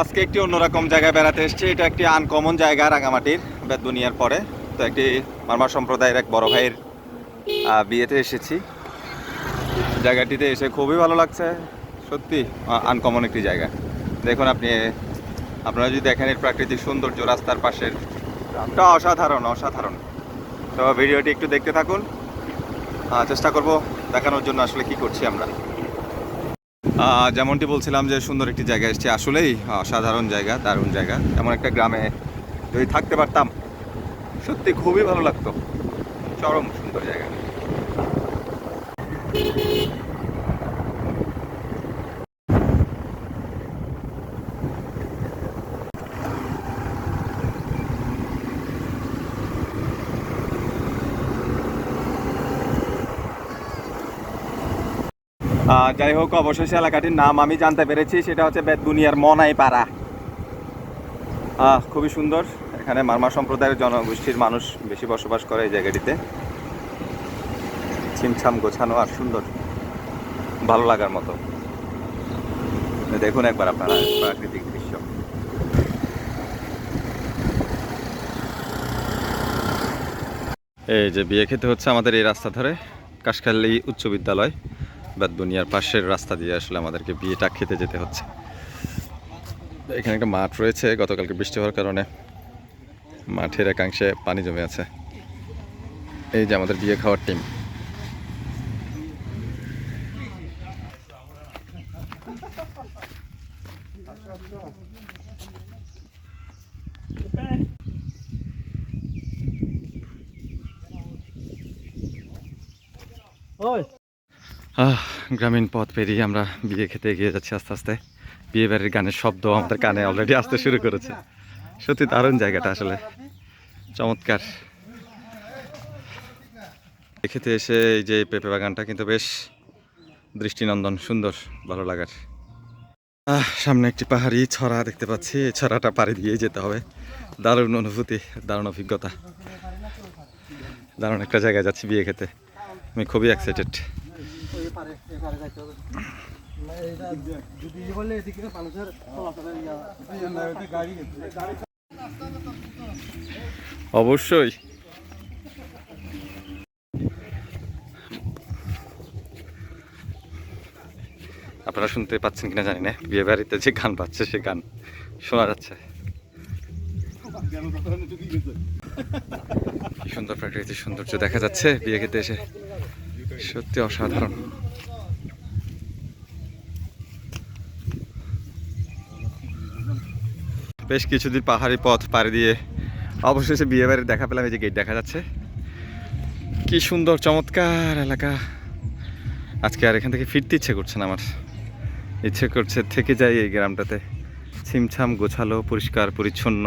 আজকে একটি অন্যরকম জায়গায় বেড়াতে এসেছি। এটা একটি আনকমন জায়গা রাঙামাটির বেতবুনিয়ার পরে। তো একটি মারমা সম্প্রদায়ের এক বড় ভাইয়ের বিয়েতে এসেছি। জায়গাটিতে এসে খুবই ভালো লাগছে, সত্যি আনকমন একটি জায়গা। দেখুন আপনারা যদি দেখেন এর প্রাকৃতিক সৌন্দর্য, রাস্তার পাশের গ্রামটা অসাধারণ অসাধারণ। তো ভিডিওটি একটু দেখতে থাকুন, চেষ্টা করব দেখানোর জন্য আসলে কি করছি আমরা। যেমনটি বলছিলাম যে সুন্দর একটি জায়গা এসেছি, আসলেই অসাধারণ জায়গা, দারুণ জায়গা। এমন একটা গ্রামে যদি থাকতে পারতাম সত্যি খুবই ভালো লাগতো। চরম সুন্দর জায়গা। যাই হোক, অবশেষে এলাকাটির নাম আমি জানতে পেরেছি, সেটা হচ্ছে বেতবুনিয়ার মনাই পাড়া। খুবই সুন্দর। এখানে মারমা সম্প্রদায়ের জনগোষ্ঠীর মানুষ বেশি বসবাস করে এই জায়গাটিতে। ছিমছাম গোছানো আর সুন্দর, ভালো লাগার মতো। দেখুন একবার আপনারা প্রাকৃতিক দৃশ্য। এই যে বিয়ে খেতে হচ্ছে আমাদের এই রাস্তা ধরে, কাশখালী উচ্চ বিদ্যালয় বেতবুনিয়ার পাশের রাস্তা দিয়ে আসলে আমাদেরকে বিয়েটা খেতে যেতে হচ্ছে। এখানে একটা মাঠ রয়েছে, গতকালকে বৃষ্টি হওয়ার কারণে মাঠের একাংশে পানি জমে আছে। এই যে আমাদের বিয়ে খাওয়ার টিম। গ্রামীণ পথ পেরিয়ে আমরা বিয়ে খেতে এগিয়ে যাচ্ছি আস্তে আস্তে। বিয়ে বাড়ির গানের শব্দ আমাদের কানে অলরেডি আসতে শুরু করেছে। সত্যি দারুণ জায়গাটা, আসলে চমৎকার। খেতে এসে এই যে পেঁপে বাগানটা কিন্তু বেশ দৃষ্টিনন্দন, সুন্দর, ভালো লাগার। সামনে একটি পাহাড়ি ছড়া দেখতে পাচ্ছি, এই ছড়াটা পাড়ি দিয়েই যেতে হবে। দারুণ অনুভূতি, দারুণ অভিজ্ঞতা, দারুণ একটা জায়গায় যাচ্ছি বিয়ে খেতে। আমি খুবই এক্সাইটেড। অবশ্যই। আপনারা শুনতে পাচ্ছেন কিনা জানি না, বিয়ে বাড়িতে যে গান পাচ্ছে সে গান শোনা যাচ্ছে। কি সুন্দর প্রাকৃতিক সৌন্দর্য দেখা যাচ্ছে বিয়ে খেতে এসে, সত্যি অসাধারণ। বেশ কিছুদিন পাহাড়ি পথ পাড়ি দিয়ে অবশেষে বিয়ে বাড়ির দেখা পেলাম। এই যে গেট দেখা যাচ্ছে, কি সুন্দর চমৎকার এলাকা। আজকে আর এখান থেকে ফিরতে ইচ্ছে করছে না আমার, ইচ্ছে করছে থেকে যাই এই গ্রামটাতে। ছিমছাম গোছালো, পরিষ্কার পরিচ্ছন্ন,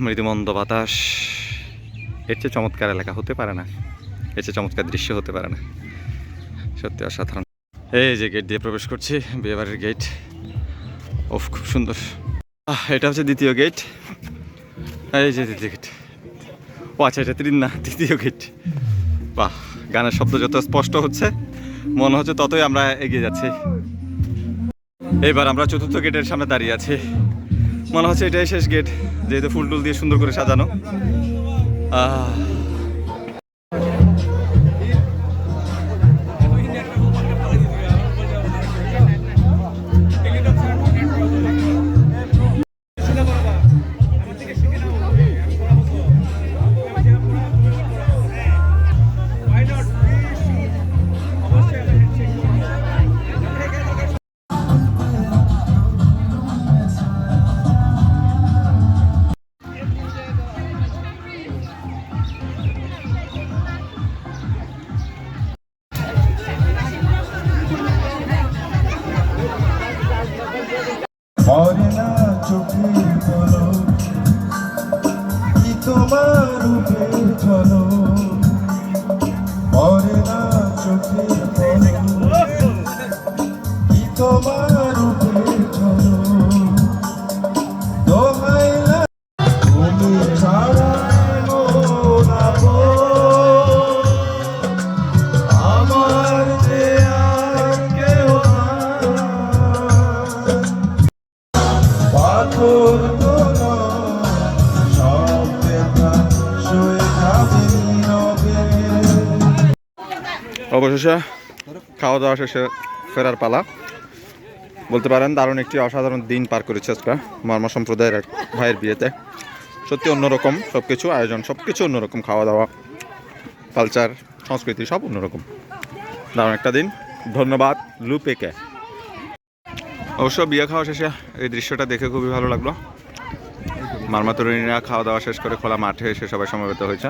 মৃদুমন্দ বাতাস। এর চেয়ে চমৎকার এলাকা হতে পারে না, এর চেয়ে চমৎকার দৃশ্য হতে পারে না। সত্যি অসাধারণ। এই যে গেট দিয়ে প্রবেশ করছি, বিয়েবাড়ির গেট। ওফ, খুব সুন্দর। এটা হচ্ছে দ্বিতীয় গেট। এই যে দ্বিতীয় গেট। ও আচ্ছা, এটা দ্বিতীয় গেট। বাহ, গানের শব্দ যত স্পষ্ট হচ্ছে মনে হচ্ছে ততই আমরা এগিয়ে যাচ্ছি। এবার আমরা চতুর্থ গেটের সামনে দাঁড়িয়ে আছি। মনে হচ্ছে এটাই শেষ গেট, যেহেতু ফুল টুল দিয়ে সুন্দর করে সাজানো। তোমার রূপের ঝলক, পরে না চোখের পলক, কি তোমার রূপের ঝলক, দোহাই না তুমি ছাড়া মন আপন, আমার যে আর কেউ নাই। অবশেষে খাওয়া দাওয়া শেষে ফেরার পালা। বলতে পারেন দারুণ একটি অসাধারণ দিন পার করেছে আজকে মারমা সম্প্রদায়ের এক ভাইয়ের বিয়েতে। সত্যি অন্যরকম সব কিছু, আয়োজন সব কিছু অন্যরকম, খাওয়া দাওয়া, কালচার, সংস্কৃতি সব অন্যরকম। দারুণ একটা দিন। ধন্যবাদ লুপেকে। অবশ্য বিয়ে খাওয়া শেষে এই দৃশ্যটা দেখে খুবই ভালো লাগলো। মারমা তরুণীরা খাওয়া দাওয়া শেষ করে খোলা মাঠে এসে সবাই সমবেত হয়েছে।